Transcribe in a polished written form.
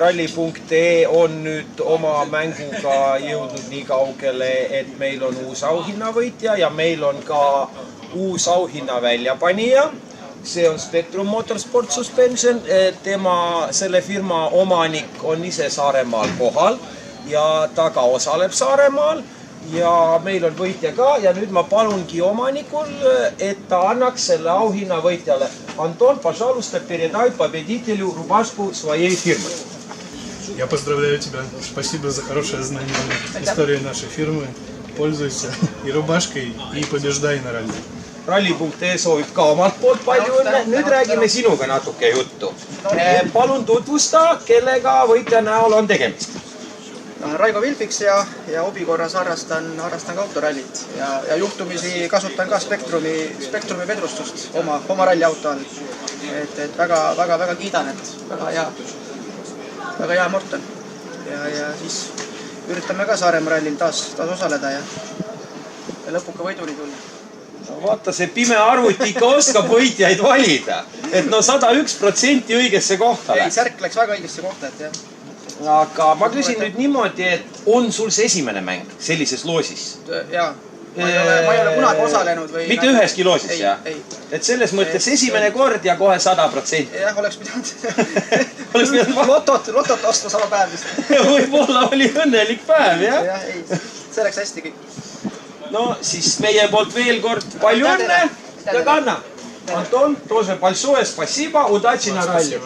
Ralli.ee on nüüd oma mänguga jõudnud nii kaugele, et meil on uus auhinnavõitja ja meil on ka uus auhinna väljapanija. See on Spectrum Motorsport Suspension. Selle firma omanik on ise Saaremaal kohal ja ta ka osaleb Saaremaal. Ja meil on võitja ka ja nüüd ma palungi omanikul, et ta annaks selle auhinna võitjale. Anton, пожалуйста, передай победителю рубашку своей фирмы. Я поздравляю тебя. Спасибо за хорошее знание истории нашей фирмы. Пользуйся и рубашкой, и побеждай на ралли. Ralli.ee soovib ka omalt poolt palju õnne. Nüüd räägime sinuga natuke juttu. Palun tutvusta, kellega võitja näol on tegemist. Raigo Vilpiks ja hobikorras harrastan ka autorallit ja juhtumisi kasutan ka Spectrumi vedrustust oma ralliauto all. Et väga kiidan, et väga hea Morton. Ja siis üritame ka Saaremaa rallil taas osaleda ja lõpuka võiduni tulla. Vaata, see pime arvuti ikka oskab võitjaid valida. Et 101% õigesse kohta. Ei, särk läks väga õigesse kohta, et jah. Aga ma küsin nüüd niimoodi, et on sul see esimene mäng sellises loosis? Jaa, ma ei ole kunagi osalenud või... Mitte üheski loosis, jah? Ei. Et selles mõttes esimene kord ja kohe 100%. Jah, oleks pidanud lotot ostma sama päev vist. Võib-olla oli õnnelik päev, jah? Jah, ei, see läks hästi kõik. No siis meie poolt veel kord palju õnne ja kanna. Anton, тоже большое спасибо, удачи на ралли.